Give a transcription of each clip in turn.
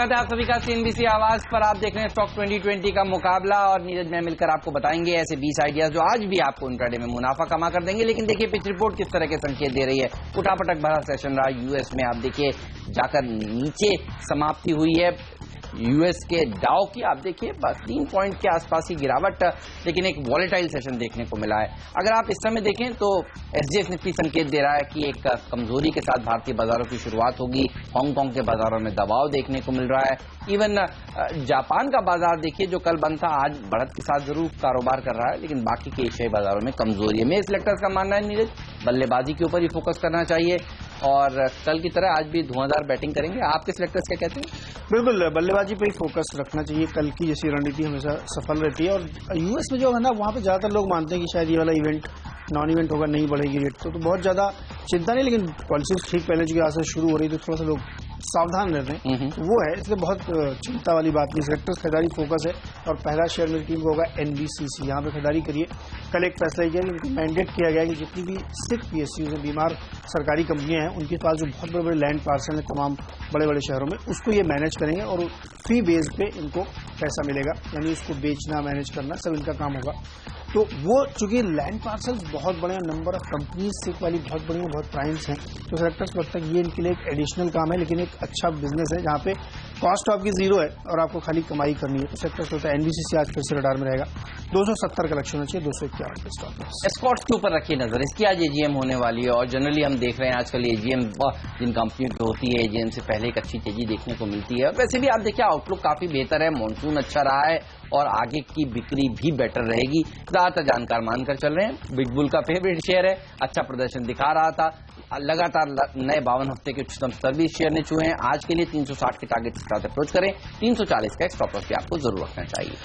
स्वागत है आप सभी का सीएनबीसी आवाज पर। आप देख रहे हैं स्टॉक 2020 का मुकाबला और नीरज में मिलकर आपको बताएंगे ऐसे 20 आइडियाज जो आज भी आपको इंट्राडे में मुनाफा कमा कर देंगे। लेकिन देखिए पिच रिपोर्ट किस तरह के संकेत दे रही है। उठापटक भरा सेशन रहा यूएस में, आप देखिए जाकर नीचे समाप्ति हुई है यूएस के डाउ की। आप देखिए बस 3 पॉइंट के आसपास ही गिरावट, लेकिन एक वॉलेटाइल सेशन देखने को मिला है। अगर आप इस समय देखें तो एसजीएक्स निफ्टी संकेत दे रहा है कि एक कमजोरी के साथ भारतीय बाजारों की शुरुआत होगी। हांगकांग के बाजारों में दबाव देखने को मिल रहा है। इवन जापान का बाजार देखिए जो कल बंद था आज बढ़त के साथ जरूर कारोबार कर रहा है, लेकिन बाकी के एशियाई बाजारों में कमजोरी है। मेरे सिलेक्टर्स का मानना है नीरज बल्लेबाजी के ऊपर ही फोकस करना चाहिए और कल की तरह आज भी धुआंधार बैटिंग करेंगे। आपके सिलेक्टर्स क्या कहते हैं? बिल्कुल बल्लेबाजी पे ही फोकस रखना चाहिए। कल की जैसी रणनीति हमेशा सफल रहती है और यूएस में जो है ना वहाँ पे ज्यादातर लोग मानते हैं कि शायद ये वाला इवेंट नॉन इवेंट होगा, नहीं बढ़ेगी रेट तो बहुत ज्यादा चिंता नहीं, लेकिन पॉलिसीज ठीक पहले चूंकि आज से शुरू हो रही तो थोड़ा सा लोग सावधान रहते हैं तो वो है, इसलिए बहुत चिंता वाली बात नहीं। सेक्टर्स खरीदारी फोकस है और पहला शेयर मेरी टीम को होगा एनबीसीसी। यहाँ पे खरीदारी करिए। कल एक फैसला किया कि उनको मैंडेट किया गया कि जितनी भी सिक पीएसयू में बीमार सरकारी कंपनियां हैं उनके पास जो बहुत बड़े बड़े लैंड पार्सल हैं तमाम बड़े बड़े शहरों में, उसको ये मैनेज करेंगे और फी बेस पे इनको पैसा मिलेगा, यानी उसको बेचना मैनेज करना सब इनका काम होगा। तो वो चूंकि लैंड पार्सल बहुत बड़े नंबर ऑफ कंपनीज सिक वाली बहुत बड़ी बहुत प्राइम्स हैं, तो सेक्टर्स लगता है ये इनके लिए एक एडिशनल काम है, लेकिन एक अच्छा बिजनेस है जहाँ पे कॉस्ट आपकी जीरो है और आपको खाली कमाई करनी है। तो सेक्टर्स होता है एनबीसीसी आज फिर से रडार में रहेगा। 270 का लक्ष्य होना चाहिए, 251 पे स्टॉप लॉस। एस्कॉर्ट्स के ऊपर रखिए नजर, इसकी आज एजीएम होने वाली है और जनरली हम देख रहे हैं आजकल एजीएम जिन कंपनियों की होती है एजीएम से पहले एक अच्छी तेजी देखने को मिलती है। वैसे भी आप देखिए आउटलुक काफी बेहतर है, मानसून अच्छा रहा है और आगे की बिक्री भी बेटर रहेगी। ज्यादातर जानकार मानकर चल रहे हैं। बिग बुल का फेवरेट शेयर है, अच्छा प्रदर्शन दिखा रहा था, लगातार नए 52 हफ्ते के उच्चतम स्तर भी शेयर ने छुए हैं। आज के लिए 360 के टारगेट के साथ अप्रोच करें। 340 का एक स्टॉप लॉस भी आपको जरूर रखना चाहिए।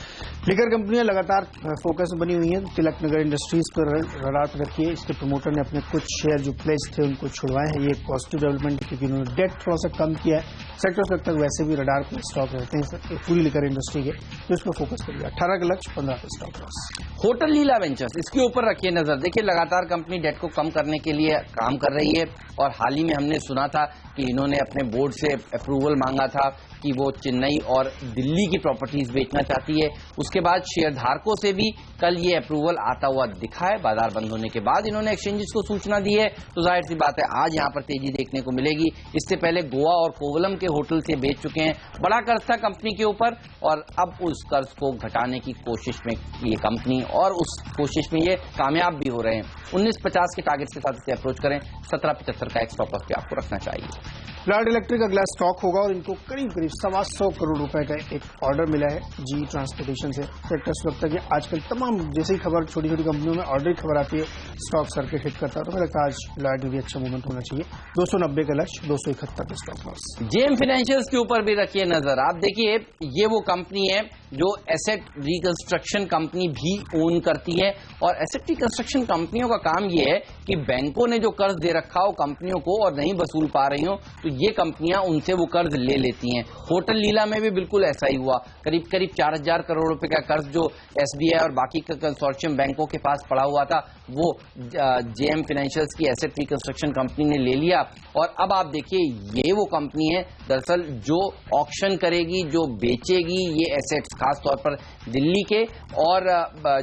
लिकर कंपनियां लगातार फोकस बनी हुई हैं। तिलक नगर इंडस्ट्रीज पर रडार पर रखिए। इसके प्रमोटर ने अपने कुछ शेयर जो प्लेस थे उनको छुड़वाए हैं। ये एक पॉजिटिव डेवलपमेंट क्योंकि उन्होंने डेट थोड़ा सा कम किया है। सेक्टर्स तक वैसे भी रडार पर स्टॉक रहते हैं पूरी लिकर इंडस्ट्री के, तो इस पर फोकस करिए। 18 का लक्ष्य, 15 का स्टॉप लॉस। होटल लीला वेंचर्स, इसके ऊपर रखिए नजर। देखिए लगातार कंपनी डेट को कम करने के लिए काम कर रही है और हाल ही में हमने सुना था कि इन्होंने अपने बोर्ड से अप्रूवल मांगा था कि वो चेन्नई और दिल्ली की प्रॉपर्टीज बेचना चाहती है। उसके बाद शेयरधारकों से भी कल ये अप्रूवल आता हुआ दिखा है। बाजार बंद होने के बाद इन्होंने एक्सचेंजेस को सूचना दी है, तो जाहिर सी बात है आज यहां पर तेजी देखने को मिलेगी। इससे पहले गोवा और कोवलम के होटल से बेच चुके हैं। बड़ा कर्ज था कंपनी के ऊपर और अब उस कर्ज को घटाने की कोशिश में ये कंपनी और उस कोशिश में ये कामयाब भी हो रहे हैं। 1950 के टारगेट के साथ इसे अप्रोच करें। 1775 का एक स्टॉप लॉस भी आपको रखना चाहिए। विराट इलेक्ट्रिक अगला स्टॉक होगा और इनको करीब करीब 125 करोड़ रुपए का एक ऑर्डर मिला है जी ट्रांसपोर्टेशन से। सेक्टर्स लगता है कि आजकल तमाम जैसे ही खबर छोटी छोटी कंपनियों में ऑर्डर की खबर आती है स्टॉक सर्किट हिट करता है, तो मुझे लगता है आज विराट में भी अच्छा मूवमेंट होना चाहिए। 290 का लक्ष्य, 271 का स्टॉक लॉस। जेएम फाइनेंशियल्स के ऊपर भी रखिए नजर। आप देखिए ये वो कंपनी है जो एसेट रिकंस्ट्रक्शन कंपनी भी ओन करती है और एसेट रिकंस्ट्रक्शन कंपनियों का काम ये है कि बैंकों ने जो कर्ज दे रखा हो कंपनियों को और नहीं वसूल पा रही हो तो ये कंपनियां उनसे वो कर्ज ले लेती हैं। होटल लीला में भी बिल्कुल ऐसा ही हुआ। करीब करीब 4000 करोड़ रुपए का कर्ज जो एसबीआई और बाकी का कंसोर्शियम बैंकों के पास पड़ा हुआ था वो जेएम फाइनेंशियल्स की एसेट रिकंस्ट्रक्शन कंपनी ने ले लिया और अब आप देखिए ये वो कंपनी है दरअसल जो ऑक्शन करेगी, जो बेचेगी ये एसेट्स, खासतौर पर दिल्ली के। और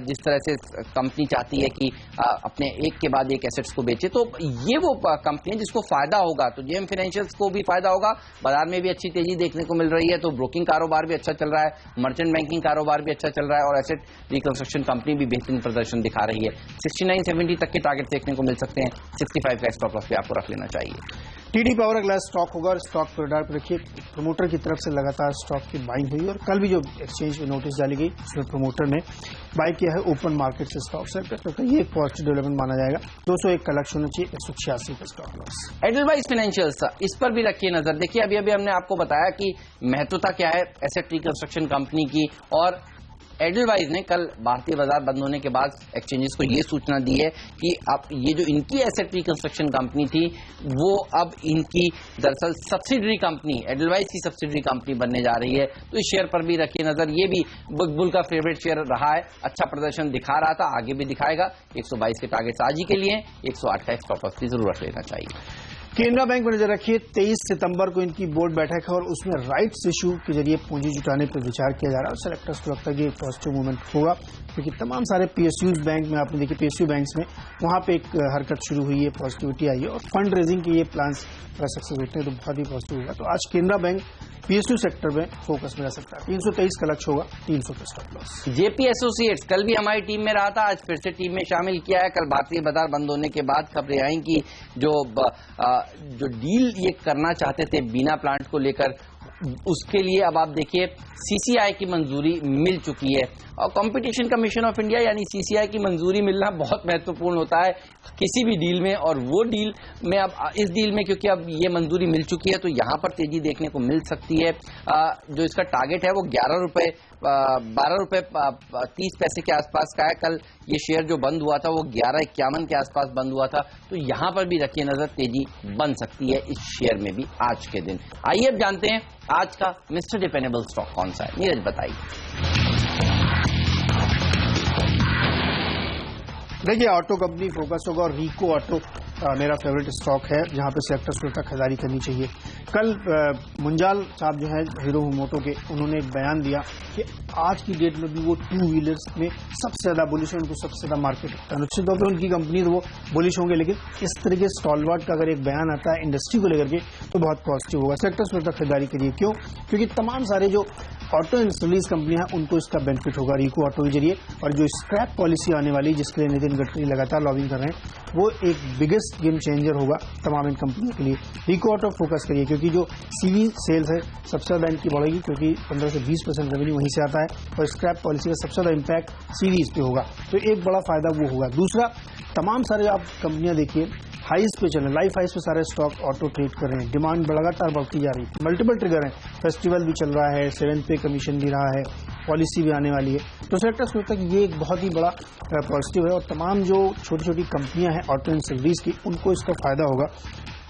जिस तरह से कंपनी चाहती है कि अपने एक के बाद एक एसेट्स को बेचे, तो ये वो कंपनी है जिसको फायदा होगा। तो जेएम फाइनेंशियल्स को भी फायदा होगा। बाजार में भी अच्छी तेजी देखने को मिल रही है, तो ब्रोकिंग कारोबार भी अच्छा चल रहा है, मर्चेंट बैंकिंग कारोबार भी अच्छा चल रहा है और एसेट रिकंस्ट्रक्शन कंपनी भी बेहतरीन प्रदर्शन दिखा रही है। 69-70 तक के टारगेट देखने को मिल सकते हैं। 65 का स्टॉप लॉस भी आपको रख लेना चाहिए। टीडी पावर अगला स्टॉक होगा और स्टॉक पर रडार पर रखिए। प्रमोटर की तरफ से लगातार स्टॉक की बाइंग हुई और कल भी जो एक्सचेंज में नोटिस डाली गई उसमें प्रमोटर ने बाय किया है ओपन मार्केट से स्टॉक सेक्टर, तो ये एक पॉजिटिव डेवलपमेंट माना जाएगा। 201 का लक्ष्य होना चाहिए, 186 का स्टॉक लॉस। एडलवाइस फाइनेंशियल्स, इस पर भी रखिए नजर। देखिए अभी हमने आपको बताया कि महत्वता क्या है एसेट रिकंस्ट्रक्शन कंपनी की और एडलवाइज ने कल भारतीय बाजार बंद होने के बाद एक्सचेंजेस को ये सूचना दी है कि अब ये जो इनकी एसेट रिकंस्ट्रक्शन कंपनी थी वो अब इनकी दरअसल सब्सिडरी कंपनी, एडलवाइज की सब्सिडरी कंपनी बनने जा रही है। तो इस शेयर पर भी रखिए नजर। ये भी बिग बुल का फेवरेट शेयर रहा है, अच्छा प्रदर्शन दिखा रहा था, आगे भी दिखाएगा। 122 के टारगेट आज ही के लिए 108 का स्टॉप लॉस भी जरूर रख लेना चाहिए। केनरा बैंक में नजर रखिए 23 सितंबर को इनकी बोर्ड बैठक है और उसमें राइट्स इशू के जरिए पूंजी जुटाने पर विचार किया जा रहा है। सेलेक्टर्स को लगता है कि पॉजिटिव मूवमेंट होगा क्योंकि तमाम सारे पीएसयूज बैंक में आपने देखिए पीएसयू बैंक्स में वहां पे एक हरकत शुरू हुई है, पॉजिटिविटी आई है और फंड रेजिंग के ये प्लान्स सक्सेस होते हैं तो बहुत ही पॉजिटिव होगा। तो आज केनरा बैंक पीएसयू सेक्टर में फोकस में रह सकता है। 323 का लक्ष्य होगा, 300 पे स्टॉप लॉस। जेपी एसोसिएट्स कल भी हमारी टीम में रहा था, आज फिर से टीम में शामिल किया है। कल भारतीय बाजार बंद होने के बाद खबरें आई कि जो डील ये करना चाहते थे बीना प्लांट को लेकर, उसके लिए अब आप देखिए सीसीआई की मंजूरी मिल चुकी है और कंपटीशन कमीशन ऑफ इंडिया यानी सीसीआई की मंजूरी मिलना बहुत महत्वपूर्ण होता है किसी भी डील में। और वो डील में अब इस डील में क्योंकि अब ये मंजूरी मिल चुकी है तो यहां पर तेजी देखने को मिल सकती है। जो इसका टारगेट है वो 12 रुपए 30 पैसे के आसपास का है। कल ये शेयर जो बंद हुआ था वो 11.51 के आसपास बंद हुआ था, तो यहां पर भी रखिए नजर, तेजी बन सकती है इस शेयर में भी आज के दिन। आइए अब जानते हैं आज का मिस्टर डिपेंडेबल स्टॉक कौन सा है। नीरज बताइए। देखिए ऑटो कंपनी फोकस होगा और रिको ऑटो मेरा फेवरेट स्टॉक है जहां पे सेक्टर्स को खरीदारी करनी चाहिए। कल मुंजाल साहब जो है हीरो मोटो के, उन्होंने एक बयान दिया कि आज की डेट में भी वो 2 व्हीलर्स में सबसे ज्यादा बुलिश है, उनको सबसे ज्यादा मार्केट है। निश्चित तौर पर उनकी कंपनी तो वो बुलिश होंगे, लेकिन इस तरह के स्टॉलवर्ट का अगर एक बयान आता है इंडस्ट्री को लेकर के तो बहुत पॉजिटिव होगा। सेक्टर्स में खरीदारी करिए। क्यों? क्योंकि तमाम सारे जो ऑटो इंडस्ट्रीज कंपनियां हैं उनको इसका बेनिफिट होगा रिको ऑटो के जरिए। और जो स्क्रैप पॉलिसी आने वाली जिसके लिए नितिन गडकरी लगातार लॉबिंग कर रहे हैं, वो एक बिगेस्ट गेम चेंजर होगा तमाम इन कंपनियों के लिए। रिको ऑटो फोकस करिए क्योंकि जो सीवी सेल्स है सबसे ज्यादा इनकी बढ़ेगी क्योंकि 15 से 20% रेवेन्यू वहीं से आता है और स्क्रैप पॉलिसी का सबसे ज्यादा इंपैक्ट सीवीज पे होगा, तो एक बड़ा फायदा वो होगा। दूसरा, तमाम सारे आप कंपनियां देखिए हाइस पे चल रहे हैं, लाइफ हाइस पे सारे स्टॉक ऑटो ट्रेड कर रहे हैं, डिमांड लगातार बढ़ती जा रही है। मल्टीपल ट्रिगर है, फेस्टिवल भी चल रहा है, 7th पे कमीशन भी रहा है, पॉलिसी भी आने वाली है, तो सेक्टर सोचता है कि ये एक बहुत ही बड़ा पॉजिटिव है और तमाम जो छोटी छोटी कंपनियां हैं ऑटो इंडस्ट्रीज की उनको इसका फायदा होगा।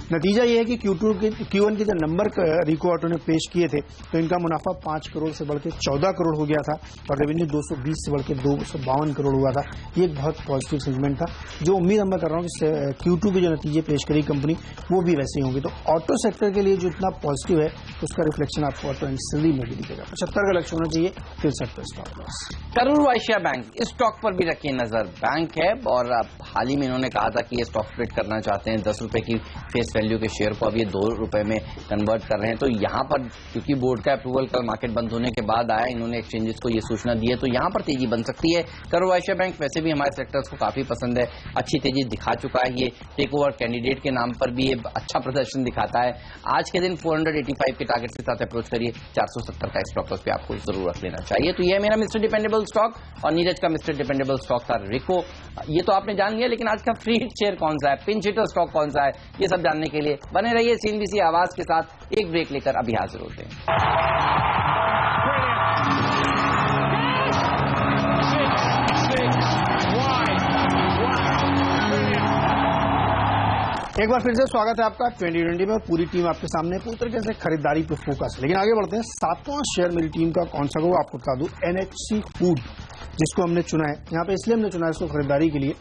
नतीजा ये है कि Q1 के जो नंबर रिको ऑटो ने पेश किए थे तो इनका मुनाफा 5 करोड़ से बढ़ के 14 करोड़ हो गया था और रेवेन्यू 220 से बढ़ के 252 करोड़ हुआ था। ये एक बहुत पॉजिटिव सेगमेंट था जो उम्मीद मैं कर रहा हूँ कि Q2 के जो नतीजे पेश करी कंपनी वो भी वैसे ही होंगे। तो ऑटो सेक्टर के लिए जो इतना पॉजिटिव है उसका रिफ्लेक्शन आपको ऑटो इंडस्ट्री में भी दिखेगा। 75 का लक्ष्य होना चाहिए, 63 पे stop loss. Karur Vysya bank, इस स्टॉक पर भी रखिए नजर। बैंक है और हाल ही में इन्होंने कहा था कि ये स्टॉक स्प्लिट करना चाहते हैं, 10 रुपए की फेस वैल्यू के शेयर को अब ये 2 रुपए में कन्वर्ट कर रहे हैं। तो यहां पर क्योंकि बोर्ड का अप्रूवल कल मार्केट बंद होने के बाद आया, इन्होंने एक्सचेंजेस को ये सूचना दी है, तो यहां पर तेजी बन सकती है। करूर वैश्य बैंक वैसे भी हमारे सेक्टर्स को काफी पसंद है, अच्छी तेजी दिखा चुका है। ये टेक ओवर कैंडिडेट के नाम पर भी ये अच्छा प्रदर्शन दिखाता है। आज के दिन 485 के टारगेट के साथ अप्रोच करिए, 470 का स्टॉक लॉस पे आपको जरूर रख लेना चाहिए। तो यह मेरा मिस्टर डिपेंडेबल स्टॉक और नीरज का मिस्टर डिपेंडेबल स्टॉक था रिको। ये तो आपने जान लिया, लेकिन आज का फ्री हिट शेयर कौन सा है, पिंच हिटर स्टॉक कौन सा है, ये सब जानने के लिए बने रहिए सीएनबीसी आवाज के साथ। एक ब्रेक लेकर अभी हाजिर होते हैं। एक बार फिर से स्वागत है आपका 2020 में और पूरी टीम आपके सामने पूरी तरीके से खरीदारी पे फोकस है। लेकिन आगे बढ़ते हैं, 7वां शेयर मेरी टीम का कौन सा, वो आपको बता दूं, NHC फूड, जिसको हमने चुना है यहाँ पे। इसलिए हमने चुना है इसको खरीदारी के लिए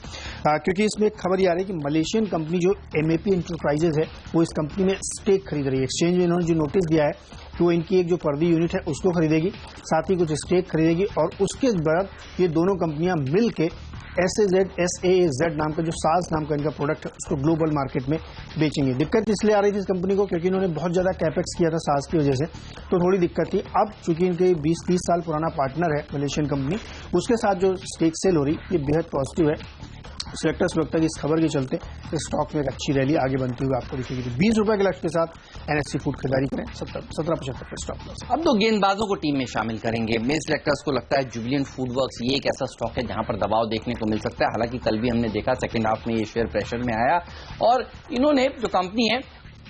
क्योंकि इसमें एक खबर ये आ रही है कि मलेशियन कंपनी जो MAP इंटरप्राइजेज है वो इस कंपनी में स्टेक खरीद रही है। एक्सचेंज में इन्होंने जो नोटिस दिया है कि वो इनकी एक जो पर्दी यूनिट है उसको खरीदेगी, साथ ही कुछ स्टेक खरीदेगी और उसके बाद ये दोनों कंपनियां मिल के SAZ नाम का जो साज नाम का इनका प्रोडक्ट है उसको ग्लोबल मार्केट में बेचेंगे। दिक्कत इसलिए आ रही थी इस कंपनी को क्योंकि इन्होंने बहुत ज्यादा कैपेक्स किया था साज की वजह से, तो थोड़ी दिक्कत थी। अब चूंकि इनके 20-30 साल पुराना पार्टनर है मलेशियन कंपनी, उसके साथ जो स्टेक सेल हो रही ये बेहद पॉजिटिव है। सेक्टर्स लगता है कि इस खबर के चलते इस स्टॉक में एक अच्छी रैली आगे बनती हुई आपको दिखेगी। 20 रुपए के लक्ष्य के साथ NHC फूड खरीदारी करें, 17.75 पे स्टॉक लॉस। अब तो गेंदबाजों को टीम में शामिल करेंगे। मेरे सेलेक्टर्स को लगता है जुबिलिएंट फूडवर्क्स ये एक ऐसा स्टॉक है जहां पर दबाव देखने को मिल सकता है। हालांकि कल भी हमने देखा सेकंड हाफ में ये शेयर प्रेशर में आया और इन्होंने जो कंपनी है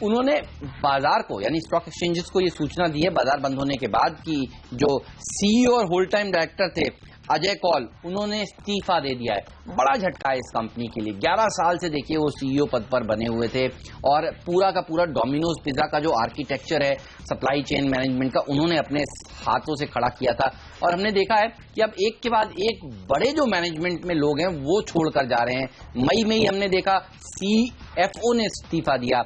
उन्होंने बाजार को यानी स्टॉक एक्सचेंजेस को ये सूचना दी है बाजार बंद होने के बाद कि जो CEO और होल टाइम डायरेक्टर थे अजय कौल, उन्होंने इस्तीफा दे दिया है। बड़ा झटका है इस कंपनी के लिए। 11 साल से देखिए वो CEO पद पर बने हुए थे और पूरा का पूरा डोमिनोज पिज्जा का जो आर्किटेक्चर है सप्लाई चेन मैनेजमेंट का, उन्होंने अपने हाथों से खड़ा किया था। और हमने देखा है कि अब एक के बाद एक बड़े जो मैनेजमेंट में लोग हैं वो छोड़कर जा रहे हैं। मई में ही हमने देखा एफओ ने इस्तीफा दिया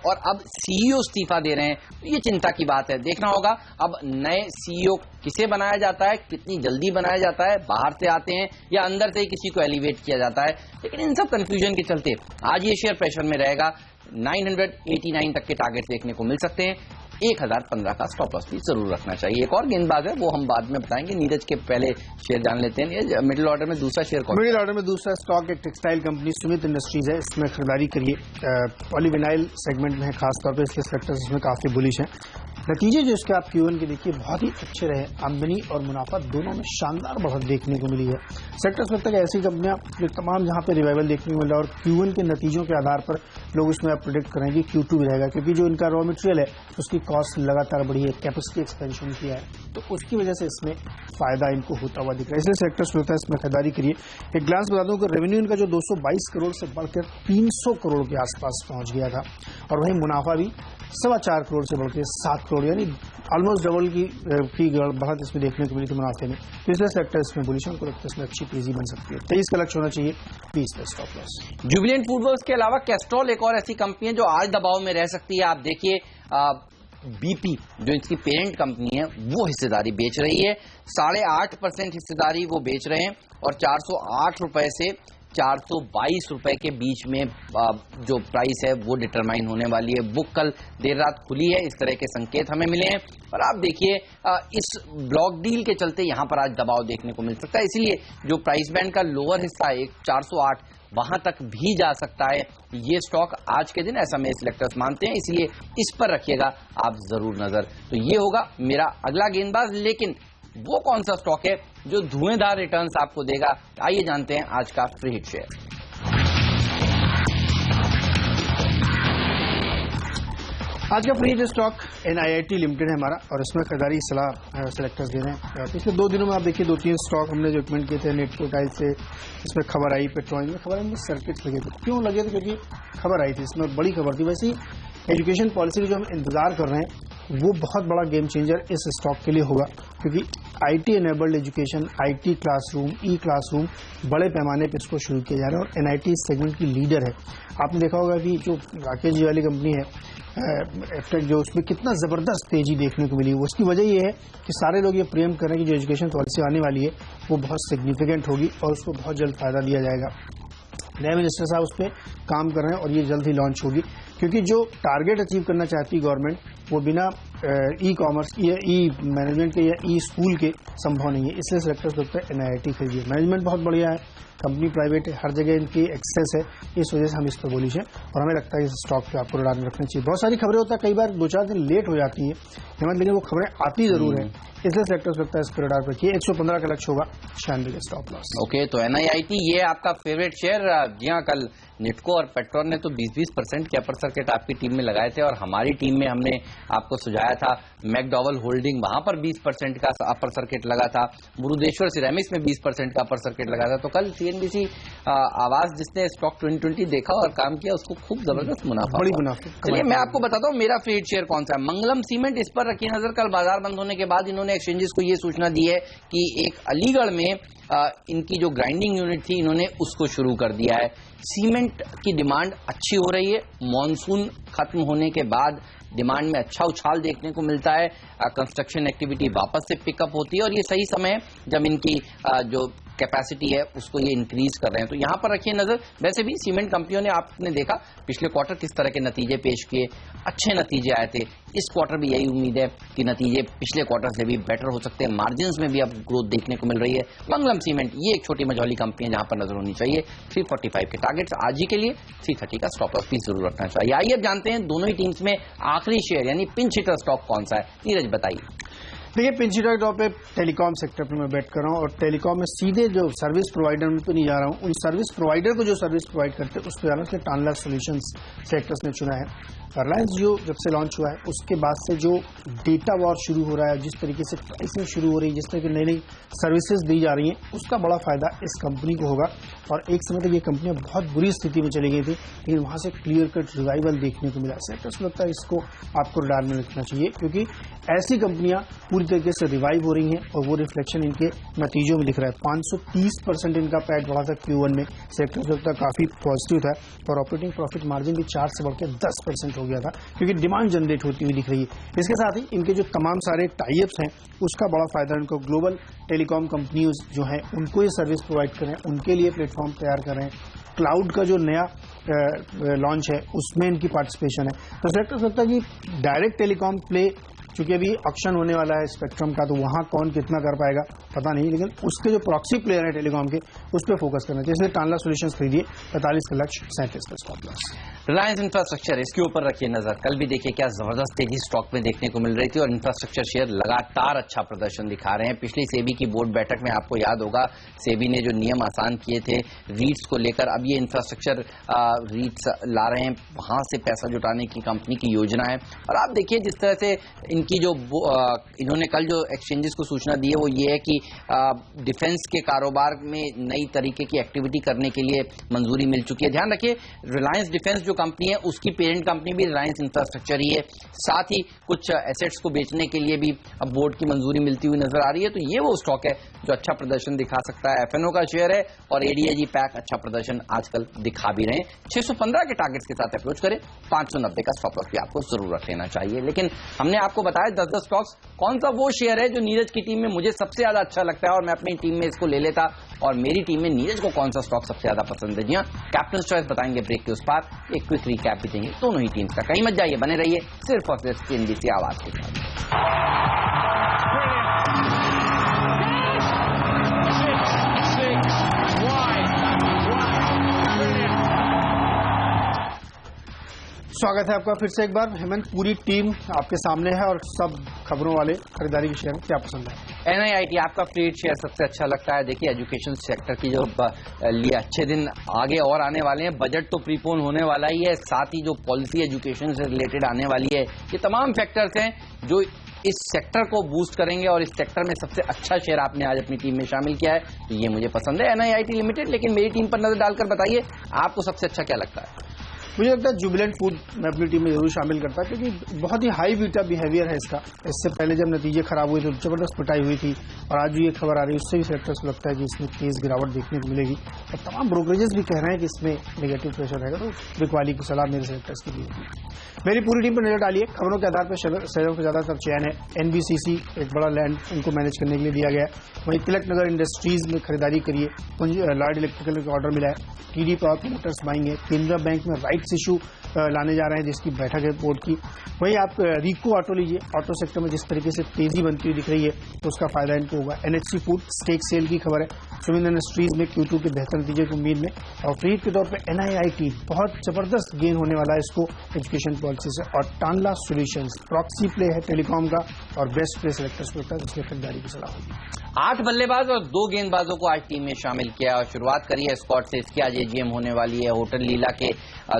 और अब सीईओ इस्तीफा दे रहे हैं, तो ये चिंता की बात है। देखना होगा अब नए सीईओ किसे बनाया जाता है, कितनी जल्दी बनाया जाता है, बाहर से आते हैं या अंदर से ही किसी को एलिवेट किया जाता है। लेकिन इन सब कंफ्यूजन के चलते आज ये शेयर प्रेशर में रहेगा। 989 तक के टारगेट देखने को मिल सकते हैं। 1015 का स्टॉप लॉस भी जरूर रखना चाहिए। एक और गेंदबाज है, वो हम बाद में बताएंगे। नीरज के पहले शेयर जान लेते हैं। ये मिडिल ऑर्डर में दूसरा शेयर कौन? मिडिल ऑर्डर में दूसरा स्टॉक एक टेक्सटाइल कंपनी सुमित इंडस्ट्रीज है, इसमें खरीदारी करिए। पॉलीविनाइल सेगमेंट में है खासतौर पर, इसके सेक्टर्स इसमें काफी बुलिश हैं। नतीजे जो इसके आप Q1 के देखिए बहुत ही अच्छे रहे, आमदनी और मुनाफा दोनों में शानदार बढ़त देखने को मिली है। सेक्टर्स में तक ऐसी कंपनियां जो तमाम जहां पे रिवाइवल देखने को मिला और Q1 के नतीजों के आधार पर लोग इसमें आप प्रेडिक्ट करेंगे Q2 भी रहेगा, क्योंकि जो इनका रॉ मटेरियल है उसकी कॉस्ट लगातार बढ़ी है, कैपेसिटी एक्सपेंशन किया है, तो उसकी वजह से इसमें फायदा इनको होता हुआ दिख रहा है। इसलिए सेक्टर्स में होता है, इसमें खरीदारी करिए। एक ग्लांस बता दूं कि रेवेन्यू इनका जो 222 करोड़ से बढ़कर 300 करोड़ के आसपास पहुंच गया था, और वहीं मुनाफा भी 4.25 करोड़ से बढ़कर 7 करोड़, यानी ऑलमोस्ट डबल की बढ़त इसमें देखने को मिली थी मुनाफे में। तो इसलिए सेक्टर इसमें बुलिश है, उनको लगता है इसमें अच्छी तेजी बन सकती है। 23 का लक्ष्य होना चाहिए, 20 का स्टॉप लॉस। जुबिलेंट फूडवर्क्स के अलावा कैस्ट्रॉल एक और ऐसी कंपनी है जो आज दबाव में रह सकती है। आप देखिए BP जो इसकी पेरेंट कंपनी है वो हिस्सेदारी बेच रही है, 8.5% हिस्सेदारी वो बेच रहे हैं, और 408 रुपए से 422 रुपए के बीच में जो प्राइस है वो डिटरमाइन होने वाली है। बुक कल देर रात खुली है, इस तरह के संकेत हमें मिले हैं। और आप देखिए इस ब्लॉक डील के चलते यहां पर आज दबाव देखने को मिल सकता है, इसीलिए जो प्राइस बैंड का लोअर हिस्सा है 408 वहां तक भी जा सकता है ये स्टॉक आज के दिन, ऐसा में सिलेक्टर्स मानते हैं, इसलिए इस पर रखिएगा आप जरूर नजर। तो ये होगा मेरा अगला गेंदबाज, लेकिन वो कौन सा स्टॉक है जो धुएंधार रिटर्न्स आपको देगा, आइए जानते हैं आज का फ्री हिट शेयर। आज का free hit stock NIIT limited है हमारा, और इसमें खरीदारी सलाह सिलेक्टर्स दे रहे हैं। पिछले 2 दिनों में आप देखिए 2-3 स्टॉक हमने जो रिकमेंड किए थे, नेटको टाइल से इसमें खबर आई, पेट्रोल में खबर आई, सर्किट लगे थे। क्यों लगे थे? क्योंकि खबर आई थी, इसमें बड़ी खबर थी। वैसे ही एजुकेशन पॉलिसी जो हम इंतजार कर रहे हैं वो बहुत बड़ा गेम चेंजर इस स्टॉक के लिए होगा, क्योंकि IT enabled education, IT classroom, classroom बड़े पैमाने पर इसको शुरू किया जा रहा है, और NIT इस सेगमेंट की लीडर है। आपने देखा होगा कि जो राकेश जी वाली कंपनी है एफटेक, जो उसमें कितना जबरदस्त तेजी देखने को मिली। उसकी वजह ये है कि सारे लोग ये प्रेम कर रहे हैं कि जो एजुकेशन पॉलिसी आने वाली है वो बहुत सिग्निफिकेंट होगी और उसको बहुत जल्द फायदा दिया जाएगा। नए मिनिस्टर साहब उस पर काम कर रहे हैं और ये जल्द ही लॉन्च होगी, क्योंकि जो टारगेट अचीव करना चाहती है गवर्नमेंट वो बिना ई-कॉमर्स या मैनेजमेंट के या स्कूल के संभव नहीं है। इसलिए सेक्टर्स लगता है NIIT खरीदिए। मैनेजमेंट बहुत बढ़िया है, कंपनी प्राइवेट है, हर जगह इनकी एक्सेस है, इस वजह से हम इस पर बुलिश हैं, और हमें लगता है इस स्टॉक पे आपको रडार में रखना चाहिए। बहुत सारी खबरें होता है, कई बार 2-4 दिन लेट हो जाती है लेकिन वो खबरें आती जरूर है, इसलिए सेक्टर्स लगता है इस पर रडार पर रखिए। 115 का लक्ष्य होगा, 96 का स्टॉप लॉस। ओके, तो NIIT ये आपका फेवरेट शेयर। जी हाँ, कल निटको और पेट्रोल ने तो 20% के अपर सर्किट आपकी टीम में लगाए थे, और हमारी टीम में हमने आपको सुझाया था मैकडॉवल होल्डिंग, वहां पर 20% का अपर सर्किट लगा था। मुरुदेश्वर सिरेमिक्स में 20% का अपर सर्किट लगा था। तो कल CNBC आवाज जिसने स्टॉक 2020 देखा और काम किया, उसको खूब जबरदस्त मुनाफा, बड़ी मुनाफा। चलिए मैं आपको बताता हूँ मेरा फेवरेट शेयर कौन सा है। मंगलम सीमेंट, इस पर रखिए नजर। कल बाजार बंद होने के बाद इन्होंने एक्सचेंजेस को ये सूचना दी है कि एक अलीगढ़ में इनकी जो ग्राइंडिंग यूनिट थी इन्होंने उसको शुरू कर दिया है। सीमेंट की डिमांड अच्छी हो रही है, मॉनसून खत्म होने के बाद डिमांड में अच्छा उछाल देखने को मिलता है, कंस्ट्रक्शन एक्टिविटी वापस से पिकअप होती है, और ये सही समय है जब इनकी जो कैपेसिटी है उसको ये इंक्रीज कर रहे हैं। तो यहां पर रखिए नजर। वैसे भी सीमेंट कंपनियों ने, आपने देखा पिछले क्वार्टर किस तरह के नतीजे पेश किए, अच्छे नतीजे आए थे। इस क्वार्टर भी यही उम्मीद है कि नतीजे पिछले क्वार्टर से भी बेटर हो सकते हैं, मार्जिन्स में भी अब ग्रोथ देखने को मिल रही है। मंगलम सीमेंट ये एक छोटी मझौली कंपनी है जहां पर नजर होनी चाहिए। 345 के टारगेट्स आज ही के लिए, 330 का स्टॉप लॉस भी जरूर रखना चाहिए। आइए अब जानते हैं दोनों ही टीम्स में आखिरी शेयर यानी पिंच हिटर स्टॉक कौन सा है। नीरज बताइए। देखिए, पिंच हिटर टॉप पे टेलीकॉम सेक्टर पे मैं बेट कर रहा हूँ, और टेलीकॉम में सीधे जो सर्विस प्रोवाइडर में तो नहीं जा रहा हूँ, उन सर्विस प्रोवाइडर को जो सर्विस प्रोवाइड करते हैं उस पर जाना, इसलिए टानला सॉल्यूशंस सेक्टर्स ने चुना है। रिलायंस जियो जब से लॉन्च हुआ है उसके बाद से जो डेटा वॉर शुरू हो रहा है, जिस तरीके से प्राइसिंग शुरू हो रही है, जिस तरह की नई नई सर्विसेज दी जा रही हैं, उसका बड़ा फायदा इस कंपनी को होगा। और एक समय तक ये कंपनियां बहुत बुरी स्थिति में चली गई थी, लेकिन वहां से क्लियर कट रिवाइवल देखने को मिला। सेक्टर्स को लगता है इसको आपको रडार में रखना चाहिए, क्योंकि ऐसी कंपनियां पूरी तरीके से रिवाइव हो रही हैं और वो रिफ्लेक्शन इनके नतीजों में दिख रहा है। 530% इनका पैट बढ़ा था Q1 में, सेक्टर से काफी पॉजिटिव था और ऑपरेटिंग प्रॉफिट मार्जिन भी 4 से बढ़ के 10% हो गया था, क्योंकि डिमांड जनरेट होती हुई दिख रही है। इसके साथ ही इनके जो तमाम सारे टाइप्स हैं उसका बड़ा फायदा इनको ग्लोबल टेलीकॉम कंपनीज जो हैं उनको ये सर्विस प्रोवाइड कर रहे हैं, उनके लिए प्लेटफॉर्म तैयार कर रहे हैं। क्लाउड का जो नया लॉन्च है उसमें इनकी पार्टिसिपेशन है। तो सेक्टर सकता है कि डायरेक्ट टेलीकॉम प्ले, क्योंकि अभी ऑक्शन होने वाला है स्पेक्ट्रम का, तो वहां कौन कितना कर पाएगा पता नहीं, लेकिन उसके जो प्रॉक्सी प्लेयर है टेलीकॉम के उस पर फोकस करना चाहिए। इसलिए टांडला सॉल्यूशंस खरीदिए 45 का लक्ष्य 37 का स्टॉप लॉस। रिलायंस इंफ्रास्ट्रक्चर, इसके ऊपर रखिए नजर। कल भी देखिए क्या जबरदस्त तेजी स्टॉक में देखने को मिल रही थी और इंफ्रास्ट्रक्चर शेयर लगातार अच्छा प्रदर्शन दिखा रहे हैं। पिछली सेबी की बोर्ड बैठक में आपको याद होगा सेबी ने जो नियम आसान किए थे रीट्स को लेकर, अब ये इंफ्रास्ट्रक्चर रीट्स ला रहे हैं, वहां से पैसा जुटाने की कंपनी की योजना है। और आप देखिए जिस तरह से इनकी जो इन्होंने कल जो एक्सचेंजेस को सूचना दी है वो ये है कि डिफेंस के कारोबार में नई तरीके की एक्टिविटी करने के लिए मंजूरी मिल चुकी है। ध्यान रखिए रिलायंस डिफेंस जो कंपनी है उसकी पेरेंट कंपनी भी रिलायंस इंफ्रास्ट्रक्चर ही है, साथ ही कुछ एसेट्स को बेचने के लिए भी अब बोर्ड की मंजूरी मिलती हुई नजर आ रही है। तो ये वो स्टॉक है जो अच्छा प्रदर्शन दिखा सकता है। एफएनओ का शेयर है और एडीएजी पैक अच्छा प्रदर्शन आजकल दिखा भी रहे हैं। 615 के टारगेट्स के साथ अप्रोच करें, 590 का स्टॉप लॉस भी आपको जरूर रख लेना चाहिए। लेकिन हमने आपको बताया 10-10 स्टॉक्स, कौन सा वो शेयर है जो नीरज की टीम में मुझे सबसे ज्यादा अच्छा लगता है और मैं अपनी टीम में इसको ले लेता, और मेरी टीम में नीरज को कौन सा स्टॉक सबसे ज्यादा पसंद है। जी हाँ, कैप्टन चॉइस बताएंगे ब्रेक के उस पार, एक क्विक रिकैप भी देंगे दोनों ही टीम्स का। कहीं मत जाइए, बने रहिए सिर्फ और सिर्फ CNBC आवाज के साथ। स्वागत है आपका फिर से एक बार। हेमंत, पूरी टीम आपके सामने है और सब खबरों वाले खरीदारी के शेयर क्या पसंद है? NIIT आपका फ्लीट शेयर सबसे अच्छा लगता है। देखिए एजुकेशन सेक्टर की जो लिए अच्छे दिन आगे और आने वाले हैं, बजट तो प्रीपोन होने वाला ही है, साथ ही जो पॉलिसी एजुकेशन से रिलेटेड आने वाली है, ये तमाम फैक्टर्स हैं जो इस सेक्टर को बूस्ट करेंगे और इस सेक्टर में सबसे अच्छा शेयर आपने आज अपनी टीम में शामिल किया है, तो ये मुझे पसंद है NIIT लिमिटेड। लेकिन मेरी टीम पर नजर डालकर बताइए आपको सबसे अच्छा क्या लगता है? मुझे लगता है जुबिलेंट फूड मैं अपनी टीम में जरूर शामिल करता, क्योंकि बहुत ही हाई बीटा बिहेवियर है इसका। इससे पहले जब नतीजे खराब हुए तो जबरदस्त पिटाई हुई थी और आज भी ये खबर आ रही है, उससे भी सेक्टर्स को लगता है कि इसमें तेज गिरावट देखने को मिलेगी और तमाम ब्रोकरेजेस भी कह रहे हैं कि इसमें नेगेटिव प्रेशर रहेगा। तो बिकवाली की सलाह मेरे सेक्टर्स के लिए मेरी पूरी टीम पर नजर डालिए। खबरों के आधार पर शेयरों का ज्यादातर चयन है। NBCC एक बड़ा लैंड उनको मैनेज करने के लिए दिया गया है। वहीं तिलक नगर इंडस्ट्रीज में खरीदारी करिए, लॉयड इलेक्ट्रिकल का ऑर्डर मिला है। TD पावर प्रोमोटर्स बाइंग है। केंद्रा बैंक में राइट्स इशू लाने जा रहे हैं जिसकी बैठक है बोर्ड की। वहीं आप रिको ऑटो लीजिए, ऑटो सेक्टर में जिस तरीके से तेजी बनती हुई दिख रही है तो उसका फायदा इनको होगा। NHC फूड स्टेक सेल की खबर है। सुमिन इंडस्ट्रीज में Q2 के बेहतर नतीजे की उम्मीद में, और फ्रीड के तौर पर NIIT बहुत जबरदस्त गेन होने वाला है इसको एजुकेशन पॉलिसी से। और टांडला सॉल्यूशंस प्रॉक्सी प्ले है टेलीकॉम का और बेस्ट प्ले सेलेक्टर्स होता है, इसलिए खरीदारी की सलाह होगी। 8 बल्लेबाज और 2 गेंदबाजों को आज टीम में शामिल किया और शुरुआत करी है स्कॉट से। इसकी आज AGM होने वाली है। होटल लीला के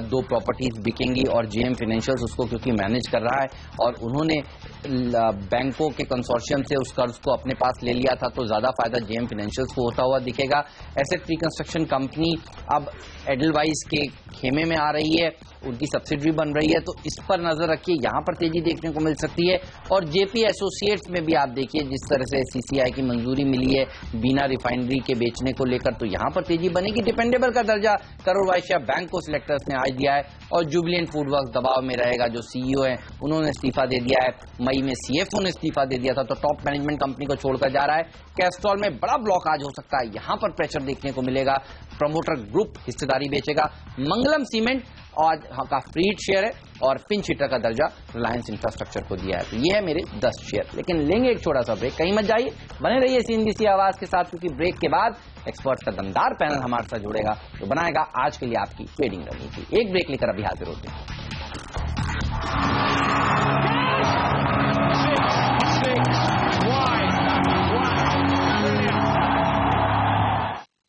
2 प्रॉपर्टीज बिकेंगी और JM फाइनेंशियल्स उसको क्योंकि मैनेज कर रहा है और उन्होंने बैंकों के कंसोर्शियम से उस कर्ज को अपने पास ले लिया था, तो ज्यादा फायदा JM फाइनेंशियल्स को होता हुआ दिखेगा। एसेट रिकंस्ट्रक्शन कंपनी अब एडलवाइस के खेमे में आ रही है, उनकी सब्सिडरी बन रही है, तो इस पर नजर रखिए, यहां पर तेजी देखने को मिल सकती है। और JP एसोसिएट्स में भी आप देखिए जिस तरह से CCI की मंजूरी मिली है बीना रिफाइनरी के बेचने को लेकर, तो यहां पर तेजी बनेगी। डिपेंडेबल का दर्जा करोड़ वैश्य बैंक को सिलेक्टर्स ने आज दिया है और जुबिलेंट फूडवर्क्स दबाव में रहेगा। जो CEO है उन्होंने इस्तीफा दे दिया है, मई में CFO ने इस्तीफा दे दिया था, तो टॉप मैनेजमेंट कंपनी को छोड़कर जा रहा है। कैस्ट्रॉल में बड़ा ब्लॉक आज हो सकता है, यहां पर प्रेशर देखने को मिलेगा। प्रमोटर ग्रुप हिस्सेदारी बेचेगा। मंगलम सीमेंट आज का फ्रीड शेयर है और पिंच हिटर का दर्जा रिलायंस इंफ्रास्ट्रक्चर को दिया है। तो ये है मेरे 10 शेयर। लेकिन लेंगे एक छोटा सा ब्रेक, कहीं मत जाइए, बने रहिए CNBC आवाज के साथ, क्योंकि ब्रेक के बाद एक्सपर्ट का दमदार पैनल हमारे साथ जुड़ेगा तो बनाएगा आज के लिए आपकी ट्रेडिंग रणनीति। एक ब्रेक लेकर अभी हाजिर होते हैं।